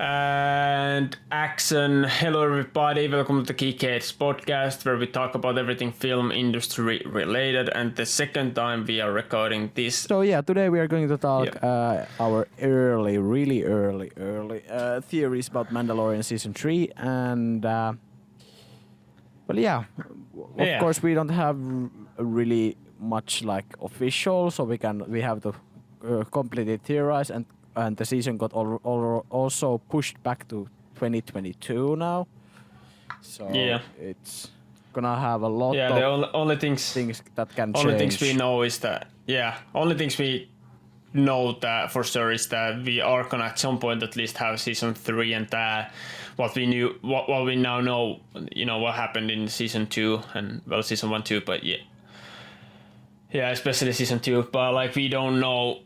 And action. Hello everybody, welcome to the Geekheads podcast where we talk about everything film industry related, and the second time we are recording this. So yeah, today we are going to talk our really early theories about Mandalorian season 3 and of course we don't have really much like official, so we have to completely theorize, and the season got also pushed back to 2022 now. So it's gonna have a lot of the only things that can only change. things we know is that only things we know that for sure is that we are gonna at some point at least have season 3, and what we now know, what happened in season 2 and season 1 too, but especially season 2, but like we don't know,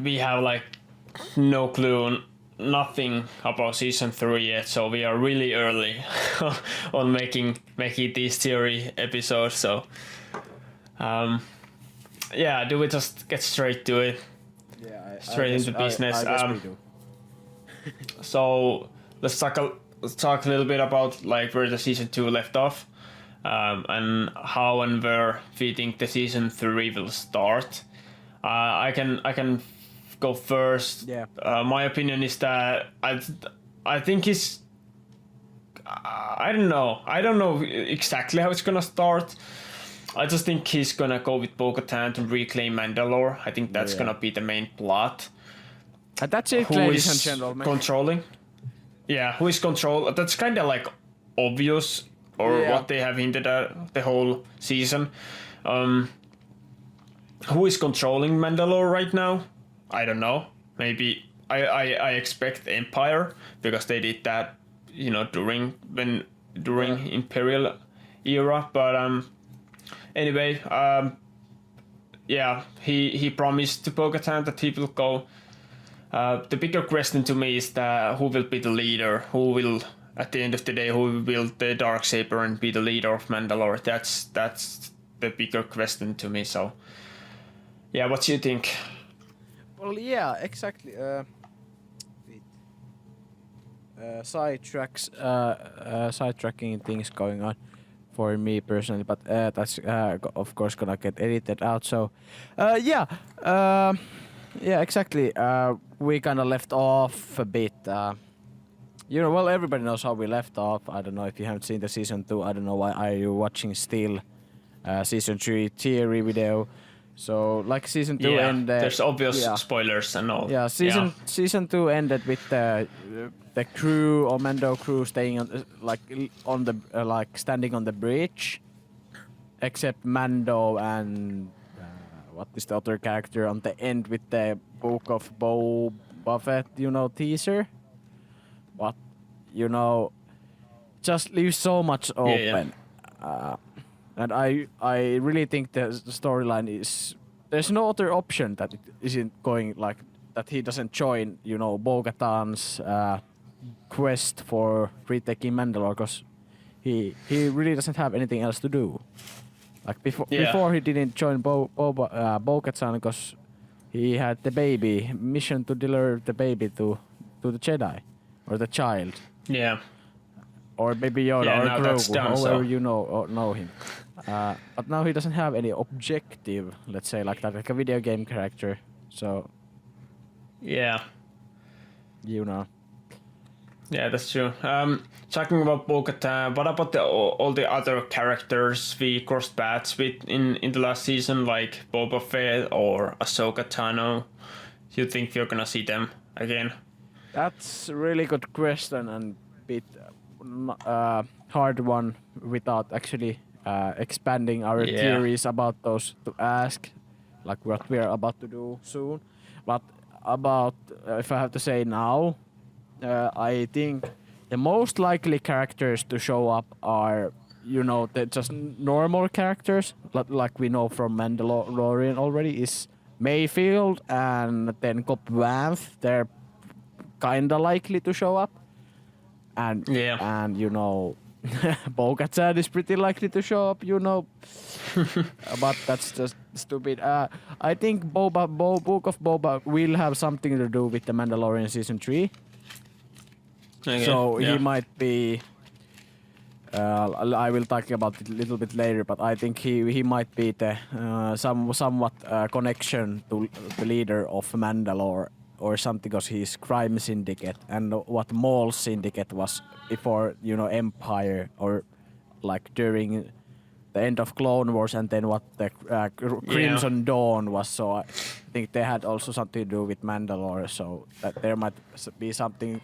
we have like no clue, nothing about season 3 yet, so we are really early on making these theory episodes. So do we just get straight to it? Straight into business. I guess we do. So let's talk a little bit about like where the season 2 left off, and how and where we think the season 3 will start. I can go first. My opinion is that I think he's, I don't know exactly how it's gonna start. I just think he's gonna go with Bo-Katan to reclaim Mandalore. I think that's gonna be the main plot. And that's it, ladies and gentlemen. Controlling? Yeah, who is control? That's kind of like obvious, or what they have hinted at the whole season. Who is controlling Mandalore right now? I don't know. Maybe I expect Empire, because they did that, during Imperial era. But anyway, he promised to Bo-Katan that he will go. The bigger question to me is that who will be the leader? Who will, at the end of the day, who will wield the Darksaber and be the leader of Mandalore? That's the bigger question to me. So, what do you think? Well, yeah, exactly. Sidetracking things going on for me personally, but that's of course gonna get edited out. So, exactly. We kind of left off a bit. Everybody knows how we left off. I don't know if you haven't seen the season 2. I don't know why are you watching still season 3 theory video. So, like season 2 ended. There's obvious spoilers and all. Yeah, season 2 ended with the crew or Mando crew staying standing on the bridge, except Mando and what is the other character on the end with the Book of Boba Fett, teaser. What, just leaves so much open. And I really think the storyline is, there's no other option that it isn't going like that. He doesn't join, Bo-Katan's quest for retaking Mandalore, because he really doesn't have anything else to do. Like before he didn't join Bo-Katan because he had the mission to deliver the baby to the Jedi or the child. Yeah. Or maybe Yoda or Grogu, however you know him. But now he doesn't have any objective, let's say, like that, like a video game character. So. Yeah. Yeah, that's true. Talking about Bo-Katan, what about all the other characters we crossed paths with in the last season, like Boba Fett or Ahsoka Tano? Do you think you're gonna see them again? That's a really good question, and bit hard one without actually expanding our theories about those to ask, like what we are about to do soon. But about if I have to say now, I think the most likely characters to show up are, the just normal characters, like we know from Mandalorian already, is Mayfield and then Cobb Vanth. They're kinda likely to show up, and Bo-Katan is pretty likely to show up, but that's just stupid. I think Book of Boba will have something to do with the Mandalorian season 3. Okay, So yeah. he might be. I will talk about it a little bit later, but I think he might be the somewhat connection to the leader of Mandalore or something, because he's crime syndicate and what Maul syndicate was before, Empire, or like during the end of Clone Wars, and then what the Crimson Dawn was. So I think they had also something to do with Mandalore. So that there might be something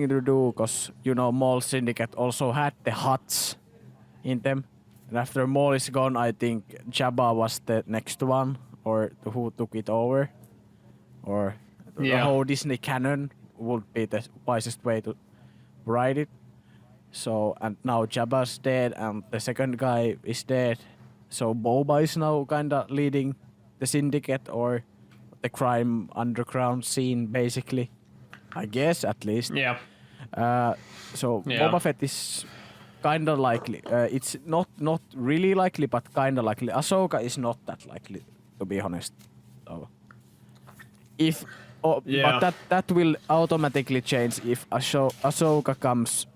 to do, because Maul Syndicate also had the Huts in them, and after Maul is gone, I think Jabba was the next one, or who took it over, or the whole Disney canon would be the wisest way to write it. So, and now Jabba's dead and the second guy is dead, so Boba is now kinda leading the syndicate, or the crime underground scene, basically, I guess, at least. Yeah. So Yeah. Boba Fett is kind of likely. It's not really likely, but kind of likely. Ahsoka is not that likely, to be honest. So but that will automatically change if Ahsoka comes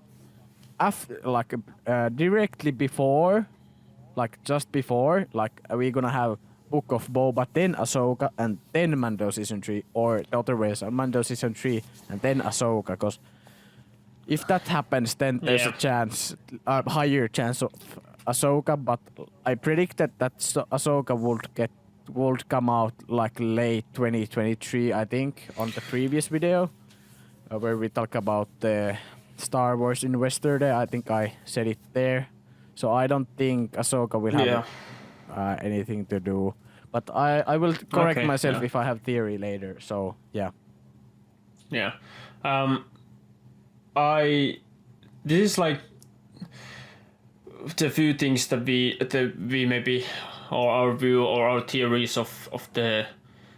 directly before, like just before, like we're gonna have Book of Boba, then Ahsoka, and then Mando season 3, or the other way, so Mando season 3 and then Ahsoka, because if that happens, then there's a higher chance of Ahsoka, but I predicted that Ahsoka would come out like late 2023, I think, on the previous video, where we talk about the Star Wars Investor Day. I think I said it there. So I don't think Ahsoka will have anything to do. But I will correct myself if I have theory later. So yeah. Yeah. This is like the few things that we maybe, or our view or our theories of the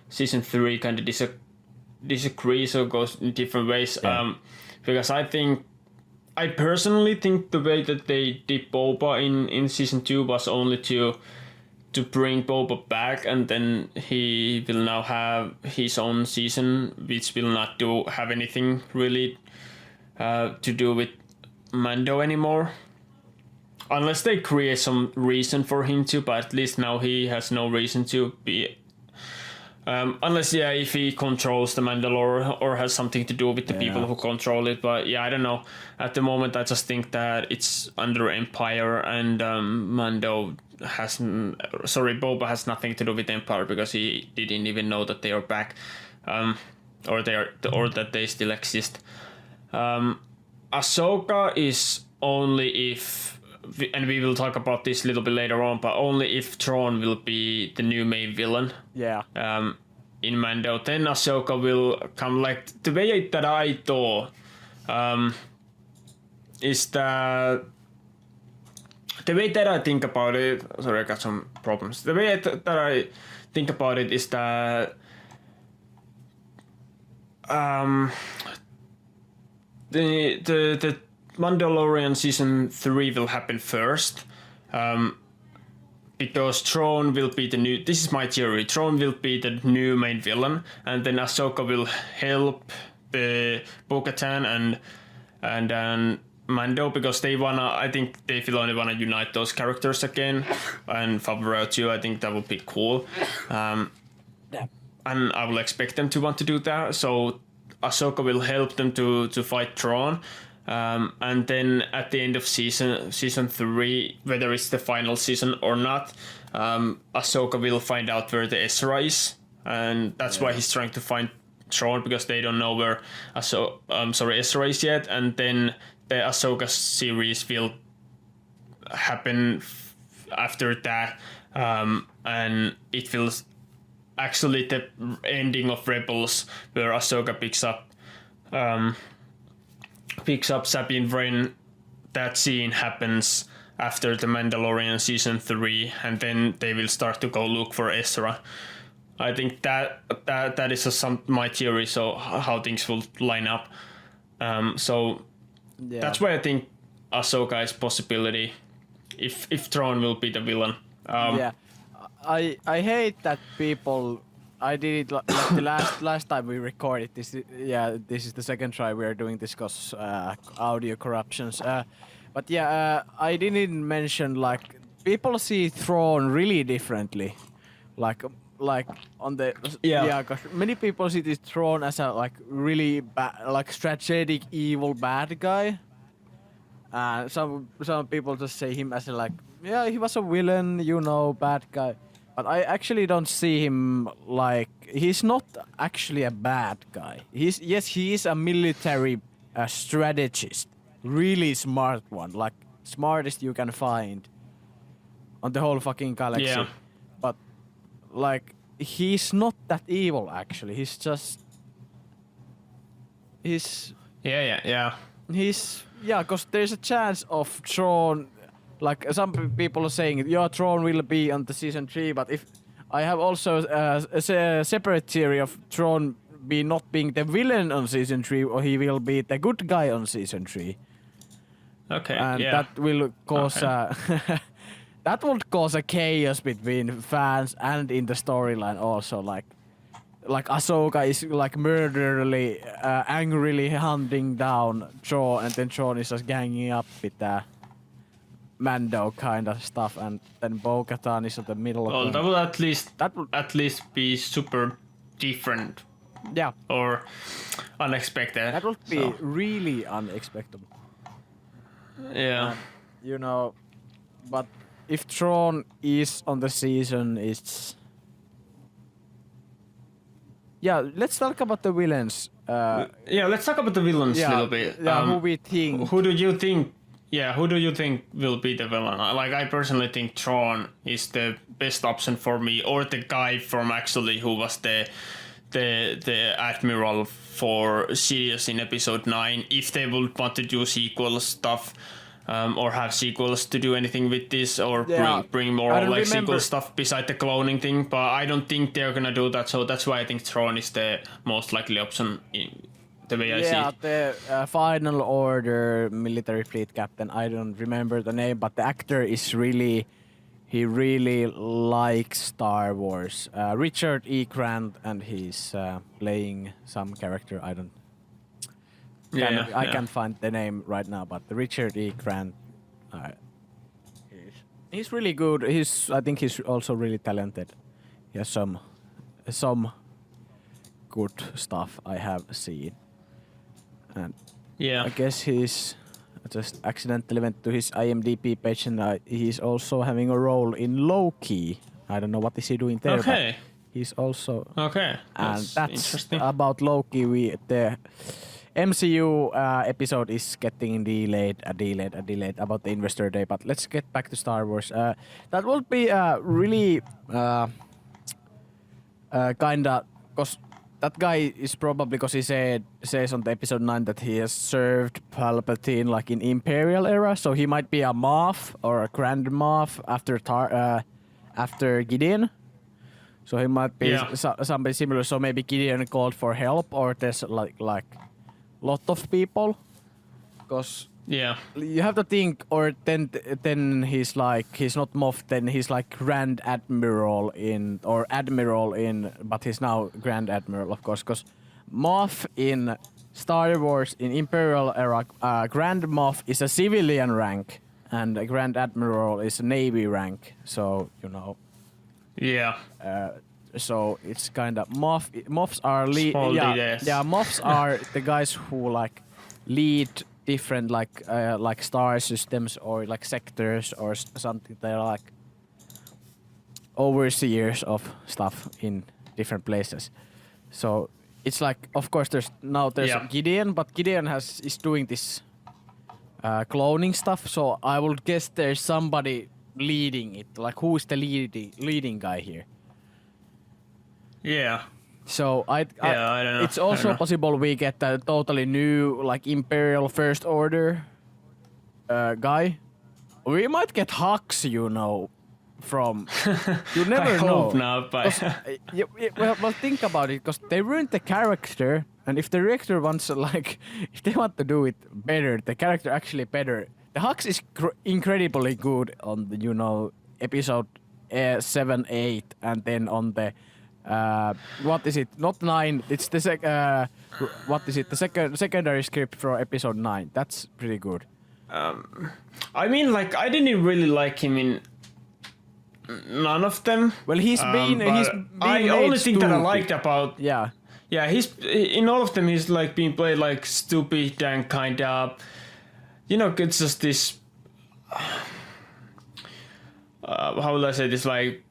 season 3 kind of disagree, so goes in different ways. Because I personally think the way that they did Boba in season 2 was only to bring Boba back, and then he will now have his own season, which will not have anything really to do with Mando anymore. Unless they create some reason for him to, but at least now he has no reason to be. Unless, if he controls the Mandalore or has something to do with the people who control it. But I don't know. At the moment, I just think that it's under Empire, and Boba has nothing to do with Empire, because he didn't even know that they are back, or that they still exist. Ahsoka is only if, and we will talk about this a little bit later on, but only if Thrawn will be the new main villain. Yeah. In Mando, then Ahsoka will come. Like the way that I thought, is that the way that I think about it. Sorry, I got some problems. The way that I think about it is that the Mandalorian season 3 will happen first, because Thrawn will be the new. This is my theory. Thrawn will be the new main villain, and then Ahsoka will help Bo-Katan and Mando, because they wanna. I think they only wanna unite those characters again, and Favreau too. I think that would be cool, and I will expect them to want to do that. So Ahsoka will help them to fight Thrawn. And then at the end of season 3, whether it's the final season or not, Ahsoka will find out where the Ezra is, and that's why he's trying to find Thrawn, because they don't know where Ezra is yet. And then the Ahsoka series will happen after that, and it will actually the ending of Rebels, where Ahsoka picks up Sabine Wren. That scene happens after the Mandalorian season 3, and then they will start to go look for Ezra. I think that is my theory. So how things will line up. That's why I think Ahsoka is possibility. If Thrawn will be the villain. I hate that people I did it like the last time we recorded this. This is the second try we are doing this because audio corruptions. But I didn't mention like people see Throne really differently, like on the because many people see this Throne as a like really like strategic evil bad guy. Some people just say him as a like he was a villain, bad guy. But I actually don't see him like he's not actually a bad guy. He is a military strategist, really smart one, like smartest you can find on the whole fucking galaxy. Yeah. But like he's not that evil actually. He's Yeah. because there's a chance of Thrawn. Like some people are saying, Thrawn will be on the season 3, but if I have also a separate theory of Thrawn not being the villain on season 3, or he will be the good guy on season 3. Okay. And that will cause that would cause a chaos between fans and in the storyline also. Like Ahsoka is like murderly, angrily hunting down Thrawn, and then Thrawn is just ganging up with Mando kind of stuff, and then Bo-Katan is in the middle of Well, that will at least be super different. Yeah. Or unexpected. That would be really unexpected. Yeah. But if Thrawn is on the season, it's... Yeah, let's talk about the villains. Let's talk about the villains a little bit. Yeah, who we think. Who do you think will be the villain? Like, I personally think Thrawn is the best option for me, or the guy from actually who was the admiral for Sidious in episode 9, if they would want to do sequel stuff, or have sequels to do anything with this, or bring more like sequel stuff beside the cloning thing. But I don't think they're gonna do that, so that's why I think Thrawn is the most likely option in the way I see it. Yeah, the Final Order military fleet captain, I don't remember the name, but the actor is really likes Star Wars. Richard E. Grant, and he's playing some character. I can't find the name right now, but the Richard E. Grant, he's really good. I think he's also really talented. He has some good stuff I have seen. And I guess he's just accidentally went to his IMDb page, and he's also having a role in Loki. I don't know what is he doing there. Okay. But he's also and that's interesting. About Loki. The MCU episode is getting delayed about the Investor Day. But let's get back to Star Wars. That would be really kinda, cause that guy is probably, because he says on the episode 9 that he has served Palpatine like in Imperial era, so he might be a Moff or a Grand Moff after Gideon. So he might be somebody similar. So maybe Gideon called for help, or there's like lot of people, because you have to think, or then he's not Moff, then he's like Grand Admiral Admiral in, but he's now Grand Admiral, of course, because Moff in Star Wars in Imperial era, Grand Moff is a civilian rank, and a Grand Admiral is a Navy rank, so so it's kind of Moffs are Moffs are the guys who like lead different like star systems or like sectors or something. They're like overseers of stuff in different places. So it's like, of course, there's Gideon, but Gideon is doing this cloning stuff. So I would guess there's somebody leading it. Like, who is the leading guy here? Yeah. So I don't know. It's also possible we get a totally new like Imperial First Order guy. We might get Hux, from. You never know. I hope not, but well, think about it, because they ruined the character, and if the director wants if they want to do it better, the character actually better. The Hux is incredibly good on the episode 7, 8, and then on the What is it? Not 9. It's the what is it? The secondary script for episode 9. That's pretty good. I mean, like, I didn't really like him in none of them. Well, he's been. I only think that I liked about. Yeah. Yeah, he's in all of them. He's like being played like stupid and kind of, it's just this. How will I say this? Like,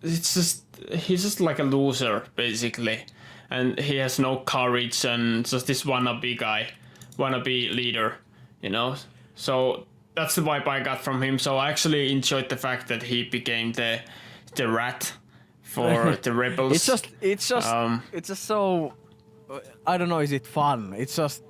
he's just like a loser basically, and he has no courage and just this wannabe guy, wannabe leader, So that's the vibe I got from him. So I actually enjoyed the fact that he became the rat for the rebels. It's just so. I don't know. Is it fun? It's just.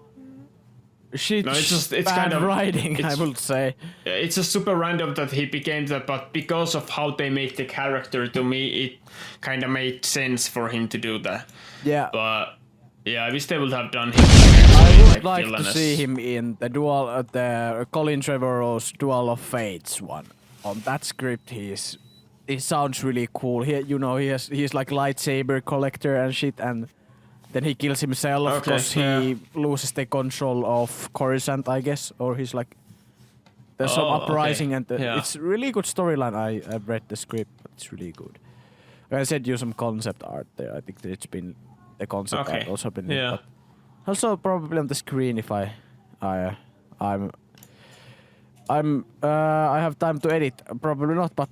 Shit, it's bad kind of writing, I would say. It's just super random that he became that, but because of how they made the character, to me, it kind of made sense for him to do that. Yeah. But yeah, I wish they would have done him. I would like to see him in the Colin Trevorrow's Duel of Fates one. On that script, he sounds really cool. He's like lightsaber collector and shit, and then he kills himself because he loses the control of Coruscant, I guess, or he's like there's some uprising and it's really good storyline. I've read the script, but it's really good. I sent you some concept art there. I think that it's been the concept art also been but also probably on the screen if I have time to edit. Probably not, but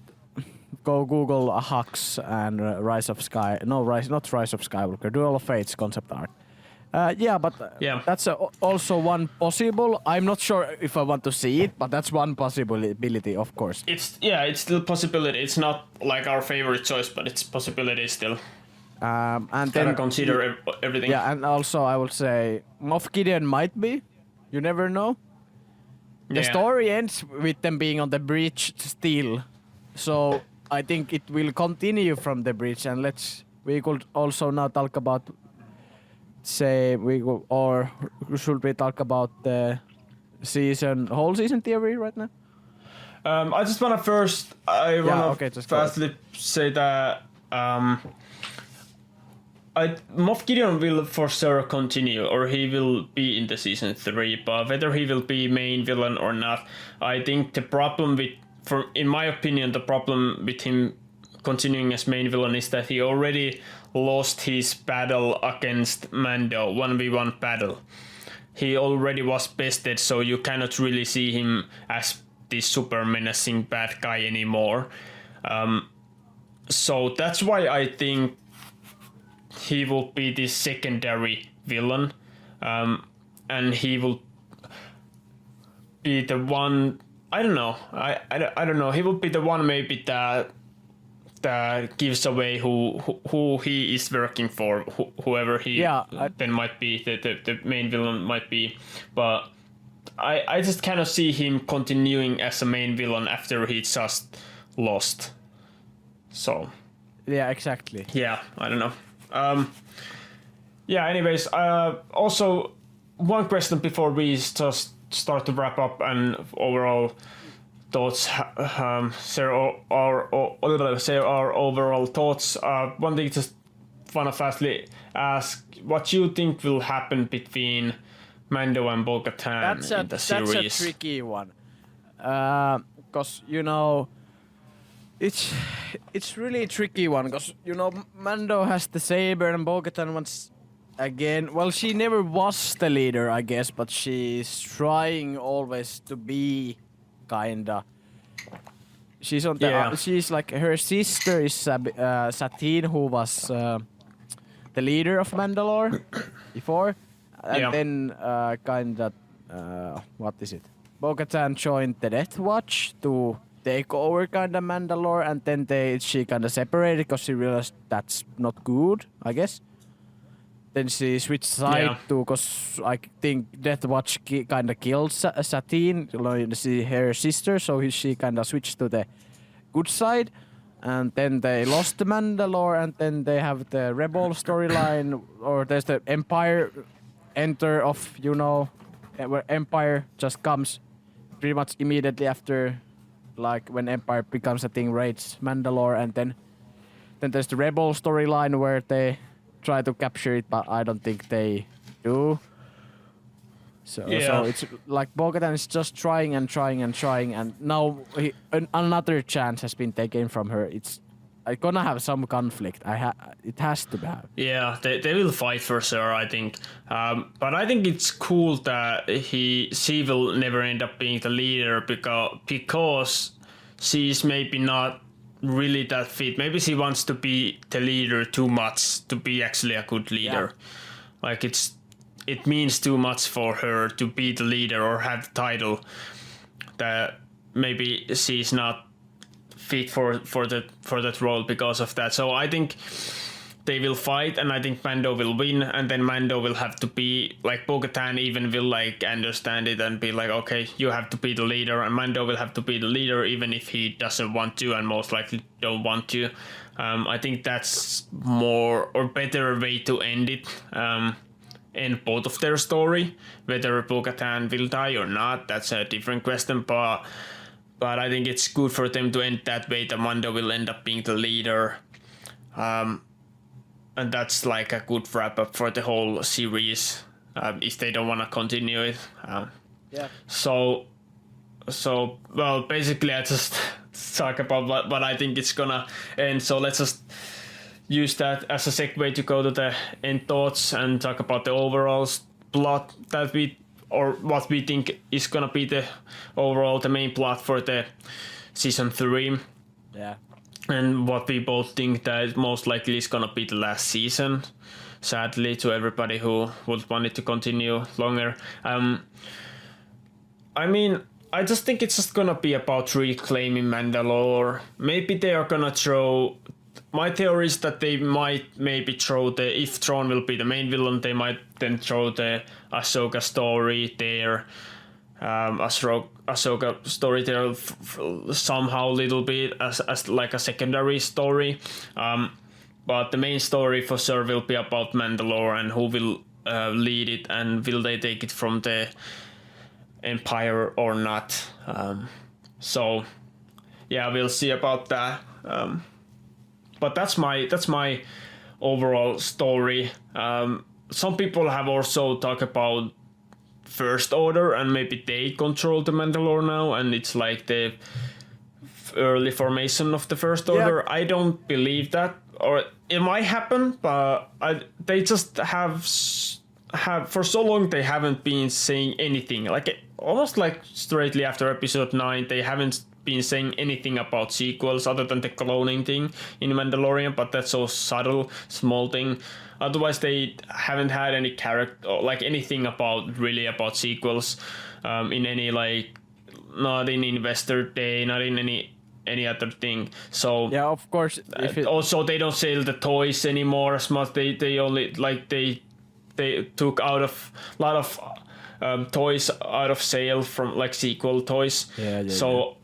go Google Hux and not Rise of Skywalker, Duel of Fates concept art. That's also one possible. I'm not sure if I want to see it, but that's one possibility, of course. It's still a possibility. It's not like our favorite choice, but it's possibility still. And then then consider everything. Yeah, and also I would say Moff Gideon might be. You never know. The story ends with them being on the bridge still, so I think it will continue from the bridge. And we could also now talk about, should we talk about the whole season theory right now? I just want to firstly say that Moff Gideon will for sure continue, or he will be in the season 3, but whether he will be main villain or not, I think the problem in my opinion, the problem with him continuing as main villain is that he already lost his battle against Mando, 1v1 battle. He already was bested, so you cannot really see him as this super menacing bad guy anymore. So that's why I think he will be this secondary villain, and he will be the one. I don't know. I don't know. He will be the one maybe that gives away who he is working for, whoever he then might be, the main villain might be. But I just cannot see him continuing as a main villain after he just lost. So. Yeah, exactly. Yeah, I don't know. Anyways, also one question before we just start to wrap up and overall thoughts, share our overall thoughts. One thing, just want to fastly ask what you think will happen between Mando and Bo-Katan in the series. That's a tricky one, because it's really tricky one, because Mando has the saber and Bo-Katan wants. Again, well, she never was the leader, I guess, but she's trying always to be, kinda. She's on the. She's like, her sister is Satine, who was the leader of Mandalore before, and then kinda what is it? Bo-Katan joined the Death Watch to take over kinda Mandalore, and then she kinda separated because she realized that's not good, I guess. Then she switched side because I think Death Watch kind of killed Satine, her sister, so she kind of switched to the good side. And then they lost the Mandalore, and then they have the Rebel storyline, or there's the Empire enter of, where Empire just comes pretty much immediately after, like when Empire becomes a thing, raids Mandalore, and then Then there's the Rebel storyline where they try to capture it, but I don't think they do. So it's like Bo-Katan is just trying, and now another chance has been taken from her. It's gonna have some conflict. It has to have. Yeah, they will fight for sure, I think. But I think it's cool that she will never end up being the leader because she's maybe not really that fit. Maybe she wants to be the leader too much to be actually a good leader. Yeah. Like it means too much for her to be the leader or have the title that maybe she's not fit for that role because of that. So I think they will fight, and I think Mando will win, and then Mando will have to be like Bo-Katan even will like understand it and be like, okay, you have to be the leader, and Mando will have to be the leader even if he doesn't want to and most likely don't want to. I think that's more or better way to end it. In both of their story, whether Bo-Katan will die or not, that's a different question. But I think it's good for them to end that way. That Mando will end up being the leader. And that's like a good wrap up for the whole series if they don't want to continue it. Yeah. So well, basically I just talk about what I think it's gonna end. So let's just use that as a segue to go to the end thoughts and talk about the overall plot that what we think is gonna be the main plot for the season 3. Yeah. And what we both think that most likely is gonna be the last season, sadly, to everybody who would want it to continue longer. I mean, I just think it's just gonna be about reclaiming Mandalore. Maybe they are gonna throw. My theory is that they might maybe throw if Thrawn will be the main villain, they might then throw the Ahsoka story there. Ahsoka story there somehow a little bit as like a secondary story. But the main story for sure will be about Mandalore and who will lead it, and will they take it from the Empire or not. So yeah, we'll see about that. But that's my overall story. Some people have also talked about First Order, and maybe they control the Mandalore now, and it's like the early formation of the First Order. Yeah. I don't believe that, or it might happen, but they just have for so long they haven't been saying anything. Like almost like straightly after Episode 9, they haven't been saying anything about sequels other than the cloning thing in Mandalorian, but that's so subtle, small thing. Otherwise, they haven't had any character or like anything about sequels in any like, not in Investor Day, not in any other thing. So yeah, of course. Also, they don't sell the toys anymore as much. They only like they took out of a lot of toys out of sale from like sequel toys. Yeah. So.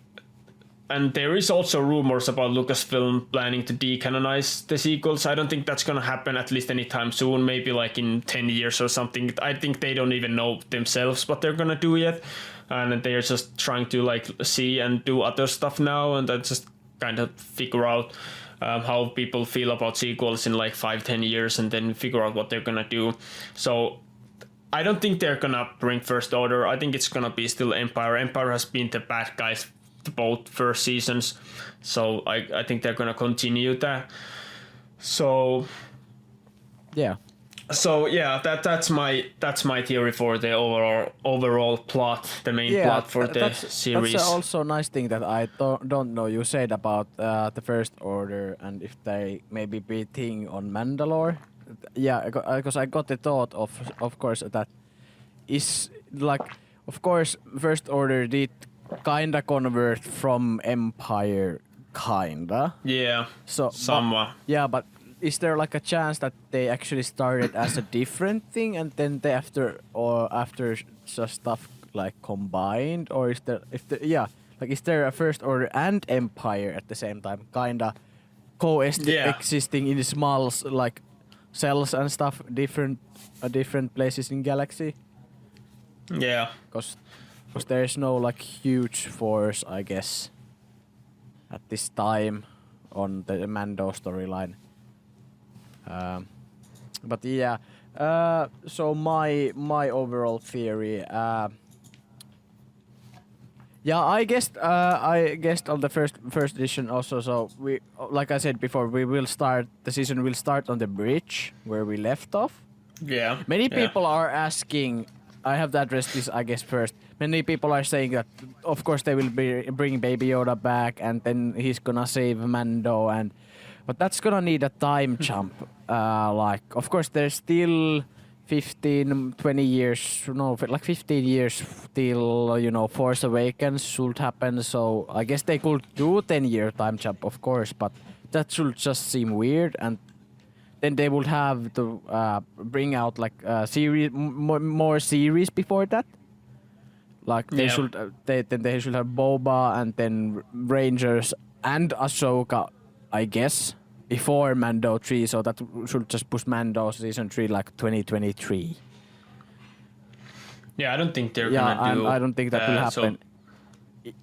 And there is also rumors about Lucasfilm planning to decanonize the sequels. I don't think that's going to happen at least anytime soon, maybe like in 10 years or something. I think they don't even know themselves what they're going to do yet. And they're just trying to like see and do other stuff now, and then just kind of figure out how people feel about sequels in like 5-10 years, and then figure out what they're going to do. So I don't think they're going to bring First Order. I think it's going to be still Empire. Empire has been the bad guys both first seasons, so I think they're gonna continue that. So yeah, that's my theory for the overall plot, the main plot for the series. That's also a nice thing that I don't know. You said about the First Order and if they maybe be thing on Mandalore. Yeah, because I got the thought of course that is like, of course First Order did kinda convert from Empire, kinda. Yeah. So somewhat. But is there like a chance that they actually started as a different thing and then they after just stuff like combined, or is there is there a First Order and Empire at the same time, kinda existing in small like cells and stuff, different places in galaxy? Yeah. Because there is no like huge force, I guess, at this time. on the Mando storyline. But yeah, so my overall theory. Yeah, I guessed on the first edition also. So we, like I said before, the season will start on the bridge where we left off. Yeah. Many yeah. people are asking. I have to address this, I guess, first. Many people are saying that, of course, they will bring Baby Yoda back, and then he's gonna save Mando, but that's gonna need a time jump. Like, of course, there's still 15, 20 years, no, like 15 years till, Force Awakens should happen. So I guess they could do 10-year time jump, of course, but that should just seem weird. And then they would have to bring out like series, more series before that. Like they should, they should have Boba and then Rangers and Ahsoka, I guess, before Mando 3. So that should just push Mando season 3 like 2023. Yeah, I don't think they're gonna do. I don't think that will happen.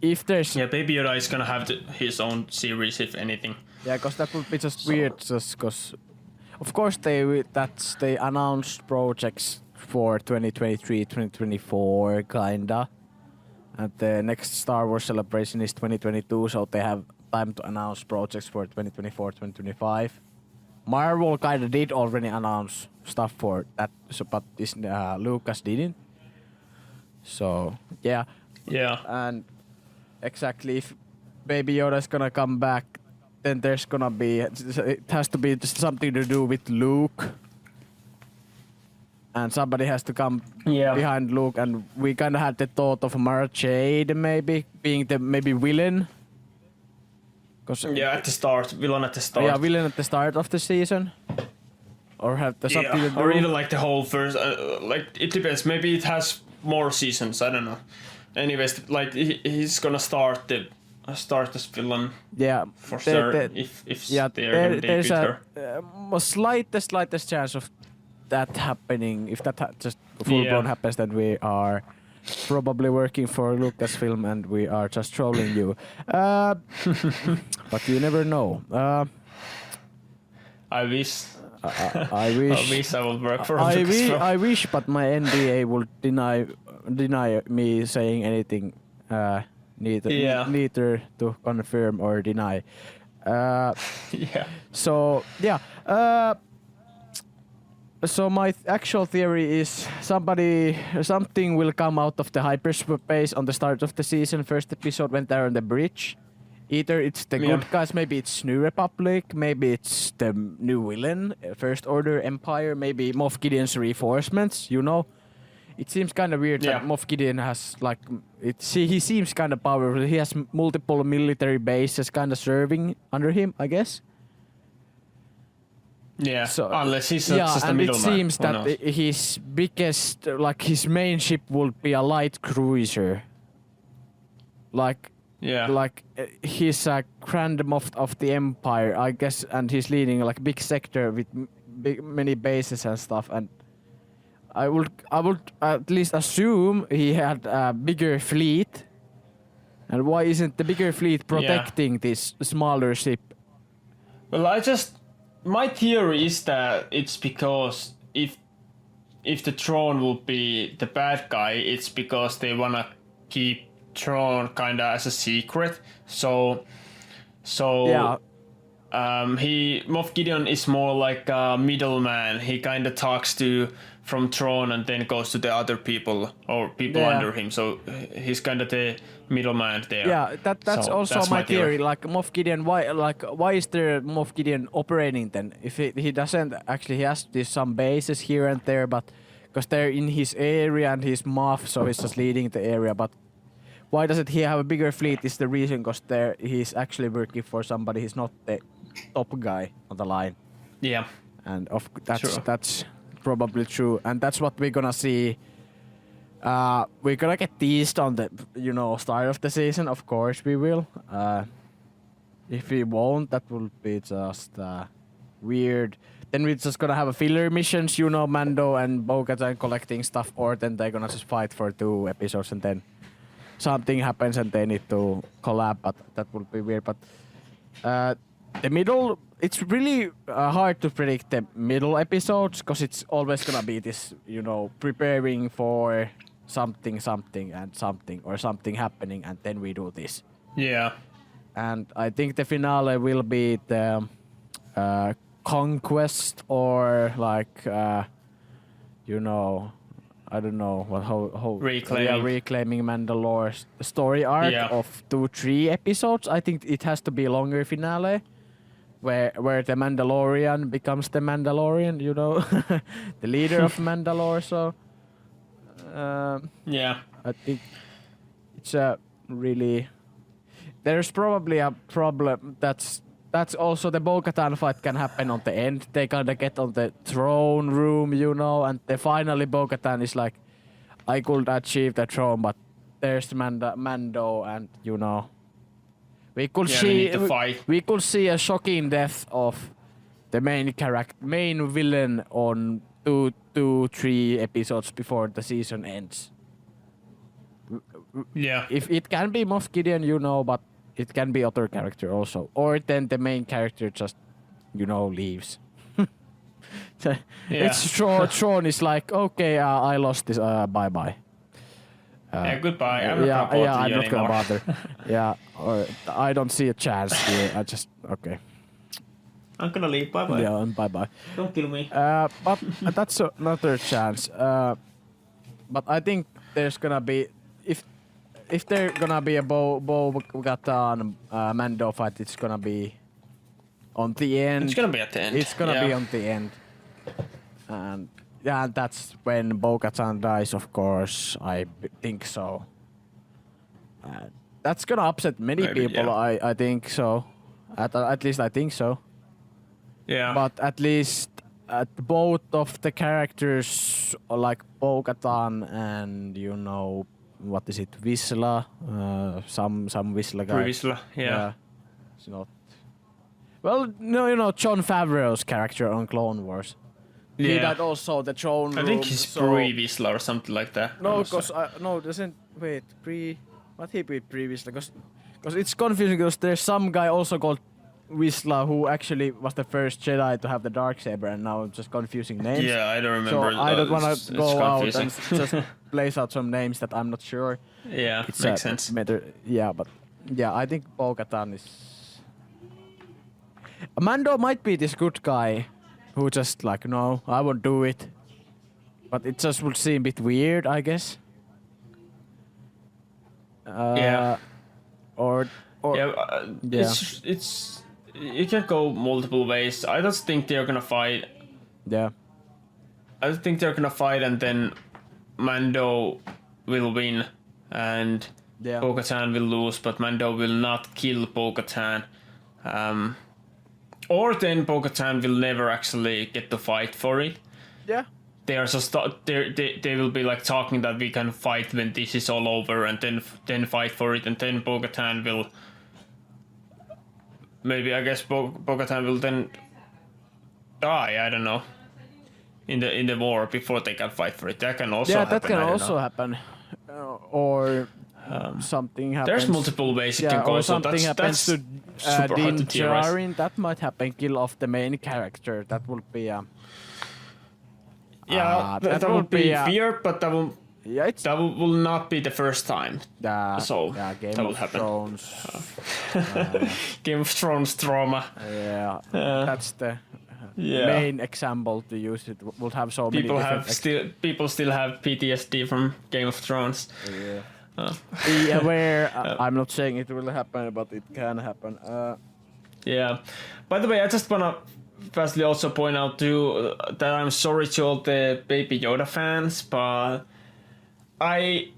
If there's Baby Yoda is gonna have his own series, if anything. Yeah, because that would be just weird, just because. Of course, they announced projects for 2023, 2024, kinda. And the next Star Wars celebration is 2022, so they have time to announce projects for 2024, 2025. Marvel kinda did already announce stuff for that, but Lucas didn't. So yeah. Yeah. And exactly, if Baby Yoda is gonna come back, then there's gonna be, it has to be just something to do with Luke. And somebody has to come behind Luke, and we kinda had the thought of Mara Jade maybe being the villain. At the start, villain at the start. Yeah, villain at the start of the season. Or have the something to do. Or even like the whole first, like it depends. Maybe it has more seasons. I don't know. Anyways, like he's gonna start as villain. Yeah, for sure. If they're gonna there's her. A slightest chance of that happening. If that just full blown happens, then we are probably working for Lucasfilm and we are just trolling you. But you never know. I wish. I wish. I wish I would work for Lucasfilm. I wish, but my NDA will deny me saying anything. Neither to confirm or deny. So yeah. So my actual theory is something will come out of the hyperspace on the start of the season, first episode when they're on the bridge. Either it's the good guys, maybe it's New Republic, maybe it's the new villain, First Order Empire, maybe Moff Gideon's reinforcements, It seems kind of weird that Moff Gideon has he seems kind of powerful. He has multiple military bases kind of serving under him, I guess. Yeah, so, unless he's just a middleman. And it seems that his biggest, his main ship would be a light cruiser. He's a Grand Moff of the Empire, I guess, and he's leading a big sector with many bases and stuff. And I would at least assume he had a bigger fleet. And why isn't the bigger fleet protecting this smaller ship? Well, my theory is that it's because if the Throne would be the bad guy, it's because they wanna keep Throne kinda as a secret. So Moff Gideon is more like a middleman. He kinda talks from Throne and then goes to the other people or people under him. So he's kinda the middleman there. Yeah, that's also my theory. Like Moff Gideon, why is there Moff Gideon operating then? If he doesn't actually, he has some bases here and there, but because they're in his area and he's Moff, so he's just leading the area. But why doesn't he have a bigger fleet? Is the reason because he's actually working for somebody. He's not the top guy on the line. Yeah, and that's probably true, and that's what we're gonna see. We're gonna get teased on the start of the season. Of course we will. If we won't, that will be just weird. Then we're just gonna have a filler missions, Mando and Bo-Katan collecting stuff, or then they're gonna just fight for 2 episodes and then something happens and they need to collab. But that would be weird. But the middle, it's really hard to predict the middle episodes because it's always gonna be this, you know, preparing for something and something or something happening, and then we do this. Yeah. And I think the finale will be the conquest or like, you know, I don't know how reclaiming Mandalore's story arc of 2-3 episodes. I think it has to be a longer finale where the Mandalorian becomes the Mandalorian, you know, the leader of Mandalore. So I think it's a really, there's probably a problem that's also the Bo-Katan fight can happen on the end. They kinda get on the throne room, you know, and finally Bo-Katan is like, I could achieve the throne, but there's Mando, and you know, we could see a shocking death of the main villain on 2-3 episodes before the season ends. Yeah. If it can be Moff Gideon, you know, but it can be other character also. Or then the main character just, you know, leaves. It's Sean is like, okay, I lost this, bye-bye. Goodbye. I'm not gonna bother. Yeah, or I don't see a chance here. I just, okay. I'm gonna leave, bye-bye. Yeah, and bye-bye. Don't kill me. But that's another chance. But I think there's gonna be, if there's gonna be a Bo-Katan Mando fight, it's gonna be on the end. It's gonna be at the end. It's gonna be on the end. And yeah, that's when Bo-Katan dies, of course. I think so. That's gonna upset many people. Yeah. I think so. At least I think so. Yeah. But at least both of the characters, like Bo-Katan and, you know, what is it, Vizsla? Some Vizsla guy. Vizsla, yeah. It's not. Well, no, you know, Jon Favreau's character on Clone Wars. Yeah. He died also the throne room. I think he's pre-Vizsla or something like that. No, because what he be pre-Vizsla? Because it's confusing because there's some guy also called Vizsla who actually was the first Jedi to have the Darksaber, and now I'm just confusing names. Yeah, I don't remember. So I don't want to go out and just place out some names that I'm not sure. Yeah, makes sense. Yeah, but yeah, I think Bo-Katan is. Mando might be this good guy who just like, no, I won't do it. But it just would seem a bit weird, I guess. Yeah. Or it's it can go multiple ways. I just think they're gonna fight. Yeah. I just think they're gonna fight, and then Mando will win, and Bo-Katan will lose, but Mando will not kill Bo-Katan. Or then Bo-Katan will never actually get to fight for it. Yeah. They are just they will be like talking that we can fight when this is all over, and then fight for it, and then Bo-Katan will. Maybe I guess Bo-Katan will then die. I don't know. In the war before they can fight for it. That can also happen. Yeah, that can also happen. Or something happens. There's multiple ways it can go. Or something so happens to Din Djarin. That might happen. Kill off the main character. That would be a. That would be weird, but that will. Yeah, that will not be the first time. So Game that will of happen. Thrones. Game of Thrones trauma. Yeah, that's the main example to use. It would have so many different. People still have PTSD from Game of Thrones. Yeah. Be aware. I'm not saying it will happen, but it can happen. Yeah. By the way, I just wanna firstly also point out too that I'm sorry to all the Baby Yoda fans, but like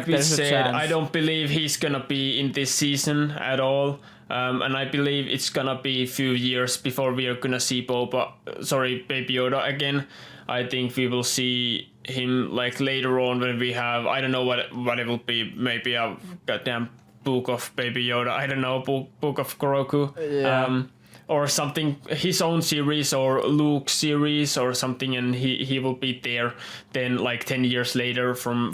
we said, I don't believe he's gonna be in this season at all. And I believe it's gonna be a few years before we are gonna see Baby Yoda again. I think we will see him like later on when we have, I don't know what it will be, maybe a goddamn book of Baby Yoda, I don't know, book of Grogu. Yeah. Or something, his own series or Luke series or something, and he will be there then like 10 years later from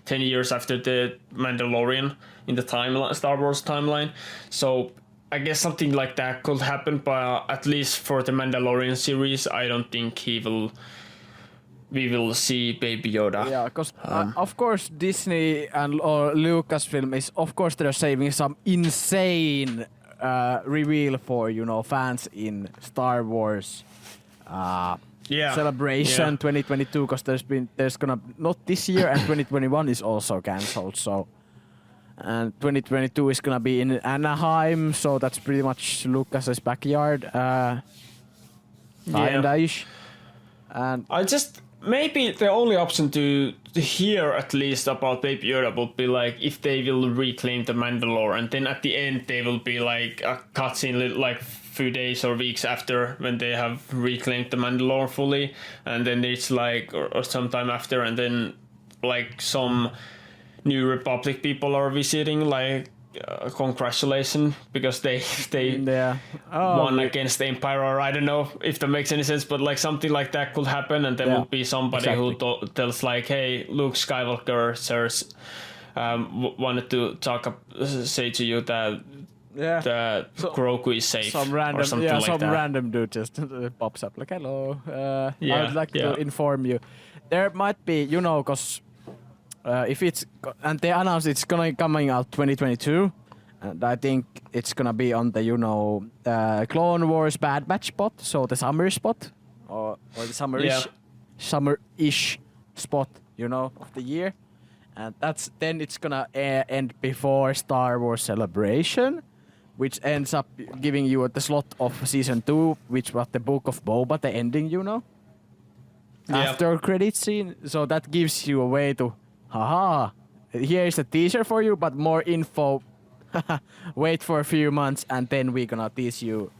10 years after the Mandalorian in the timeline, Star Wars timeline. So I guess something like that could happen, but at least for the Mandalorian series, I don't think we will see Baby Yoda. Yeah, because of course Disney and or Lucasfilm is of course they're saving some insane reveal for fans in Star Wars celebration 2022, because there's gonna not this year, and 2021 is also cancelled. So and 2022 is gonna be in Anaheim, so that's pretty much Lucas's backyard, kinda-ish. And I just maybe the only option to hear at least about Baby Yoda would be like if they will reclaim the Mandalore, and then at the end they will be like a cutscene like few days or weeks after when they have reclaimed the Mandalore fully, and then it's like or sometime after, and then like some New Republic people are visiting, like congratulations because they won against the Empire, or I don't know if that makes any sense, but like something like that could happen, and there will be somebody who tells like, hey, Luke Skywalker sirs wanted to say to you that Grogu is safe, some random, or something like that. Random dude just pops up like, hello, I would like to inform you. There might be, because if it's, and they announced it's gonna coming out 2022, and I think it's gonna be on the Clone Wars Bad Batch spot, so the summer spot, or the summer-ish spot, of the year, and then it's gonna end before Star Wars Celebration, which ends up giving you the slot of season 2, which was the Book of Boba, the ending, after credit scene. So that gives you a way to, haha, here's a teaser for you, but more info. Wait for a few months, and then we're gonna tease you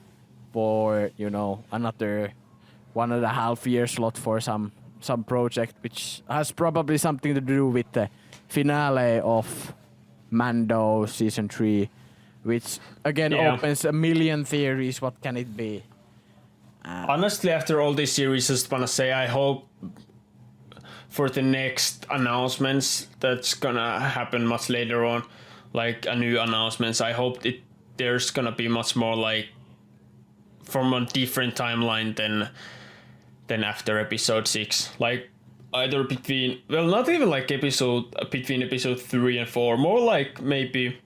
for another 1.5 year slot for some project, which has probably something to do with the finale of Mando season 3, which again opens a million theories. What can it be? Honestly, after all these series, I just wanna say I hope for the next announcements that's gonna happen much later on, like a new announcements, I hope there's gonna be much more like from a different timeline than after episode 6, like either between, well, not even like between episode 3 and 4, more like maybe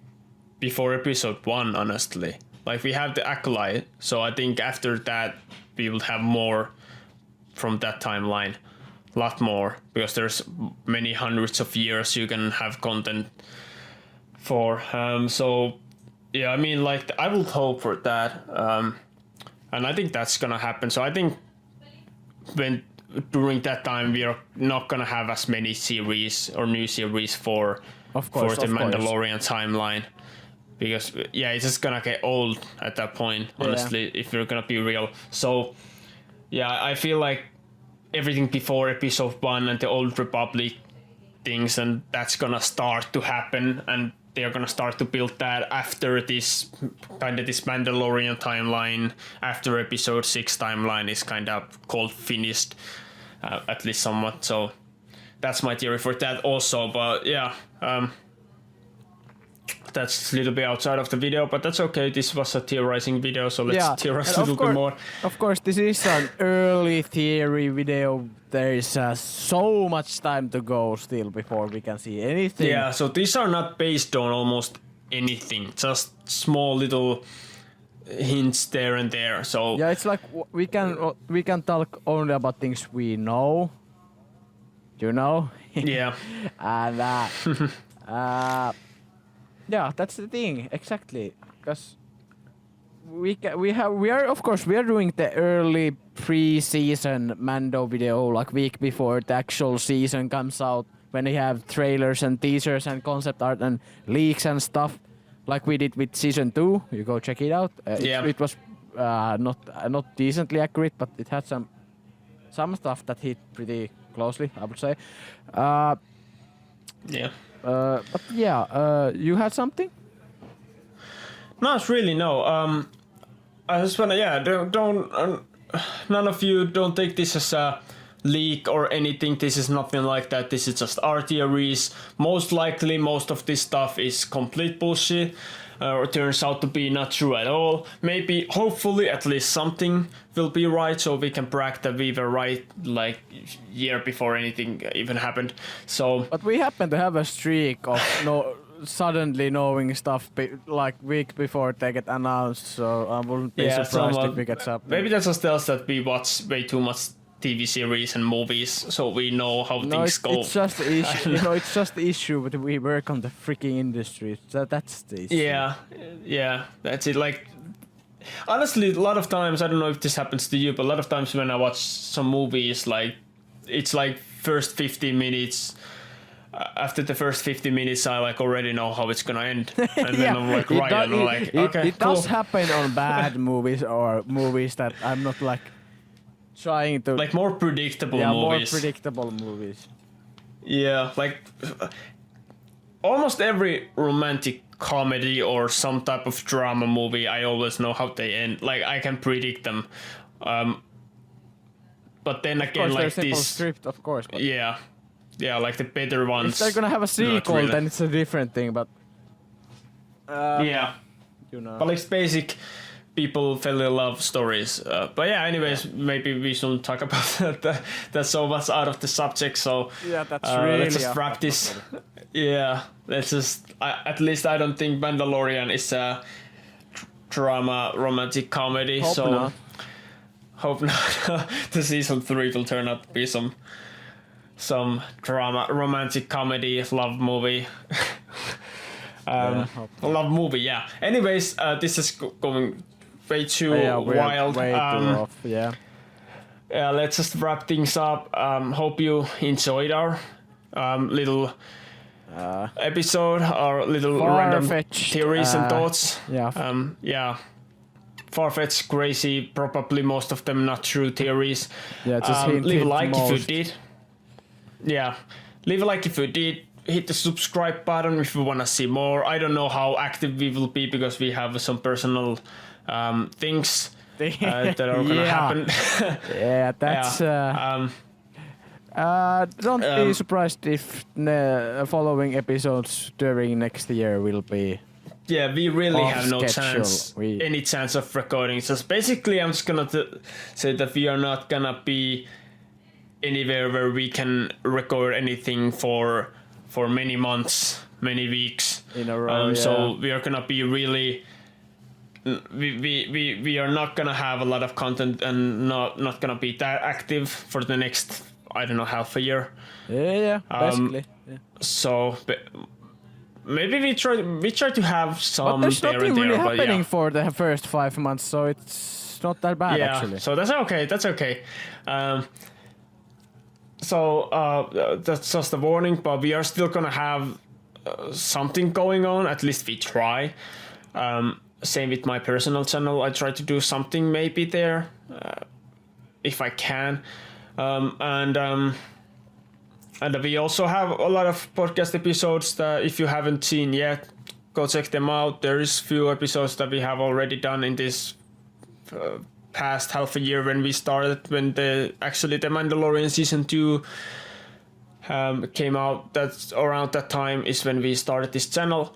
before episode 1, honestly. Like we have the Acolyte, so I think after that we will have more from that timeline. Lot more, because there's many hundreds of years you can have content for. So yeah, I mean, like I would hope for that, and I think that's gonna happen. So I think during that time we are not gonna have as many series or new series for the Mandalorian timeline, because it's just gonna get old at that point, honestly, if we're gonna be real. So yeah, I feel like everything before episode 1 and the Old Republic things, and that's gonna start to happen, and they're gonna start to build that after this Mandalorian timeline, after episode 6 timeline is kind of called finished, at least somewhat. So that's my theory for that also. But that's a little bit outside of the video, but that's okay. This was a theorizing video, so let's theorize a little bit more. Of course, this is an early theory video. There is so much time to go still before we can see anything. Yeah, so these are not based on almost anything, just small little hints there and there. So yeah, it's like we can talk only about things we know. Yeah. And yeah, that's the thing, exactly. Because we are doing the early pre-season Mando video like week before the actual season comes out, when we have trailers and teasers and concept art and leaks and stuff, like we did with season 2. You go check it out. It was not decently accurate, but it had some stuff that hit pretty closely, I would say. But you had something? Not really, no. I just wanna, don't none of you don't take this as a leak or anything. This is nothing like that. This is just our theories. Most likely, most of this stuff is complete bullshit. turns out to be not true at all. Maybe, hopefully, at least something will be right, so we can brag that we were right like year before anything even happened. So, but we happen to have a streak of suddenly knowing stuff like week before they get announced. So I wouldn't be surprised if we get something. Maybe that just tells that we watch way too much TV series and movies, so we know how things go. It's just the issue. It's just the issue that we work on the freaking industry. That's the issue. Yeah, that's it. Like, honestly, a lot of times, I don't know if this happens to you, but a lot of times when I watch some movies, like, it's like first 50 minutes. After the first 50 minutes, I like already know how it's gonna end, and then I'm like, Ryan, I'm like, okay, it cool. does happen on bad movies or movies that I'm not like trying to like more predictable movies. more predictable movies. Yeah, like almost every romantic comedy or some type of drama movie, I always know how they end. Like I can predict them. But then again, like this script, of course. But yeah, like the better ones. If they're gonna have a sequel, really. then it's a different thing. But yeah, you know. But like basic people fell in love stories. But yeah, anyways, maybe we shouldn't talk about that. That's so much out of the subject. So yeah, that's really. Let's just wrap this. Yeah, let's just. At least I don't think Mandalorian is a drama romantic comedy. Hope not. The season 3 will turn out to be some drama, romantic comedy, love movie. Love movie, yeah. Anyways, this is going way too wild. Way too rough, yeah. Let's just wrap things up. Hope you enjoyed our little episode, our little random theories and thoughts. Yeah. Far-fetched, crazy, probably most of them not true theories. Yeah, just leave a like if you did. Yeah, leave a like if you did. Hit the subscribe button if you want to see more. I don't know how active we will be because we have some personal things that are gonna happen. Yeah, that's. Don't be surprised if the following episodes during next year will be. Yeah, we really have no schedule. any chance of recording. So basically, I'm just gonna say that we are not gonna be anywhere where we can record anything for many months, many weeks in a row. So we are gonna be really. We are not gonna have a lot of content and not gonna be that active for the next, I don't know, half a year. Yeah, basically. So. Maybe we try to have some. But there's nothing really happening yeah. for the first 5 months, so it's not that bad actually. So that's okay. That's okay. That's just a warning, but we are still gonna have something going on. At least we try. Same with my personal channel. I try to do something maybe there, if I can, and we also have a lot of podcast episodes that if you haven't seen yet, go check them out. There is few episodes that we have already done in this past half a year when we started, when the Mandalorian season 2 came out. That's around that time is when we started this channel.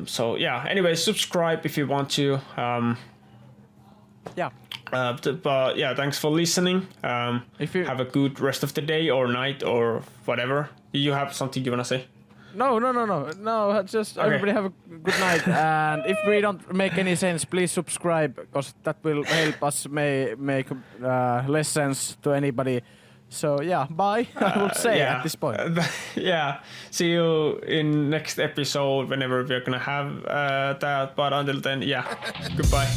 So yeah, anyway, subscribe if you want to. But yeah, thanks for listening. If you have a good rest of the day or night or whatever. Do you have something you wanna say? No. Just okay. Everybody have a good night. And if we don't make any sense, please subscribe because that will help us make less sense to anybody. So yeah, bye. I would say at this point. Yeah. See you in next episode whenever we're gonna have that. But until then, yeah. Goodbye.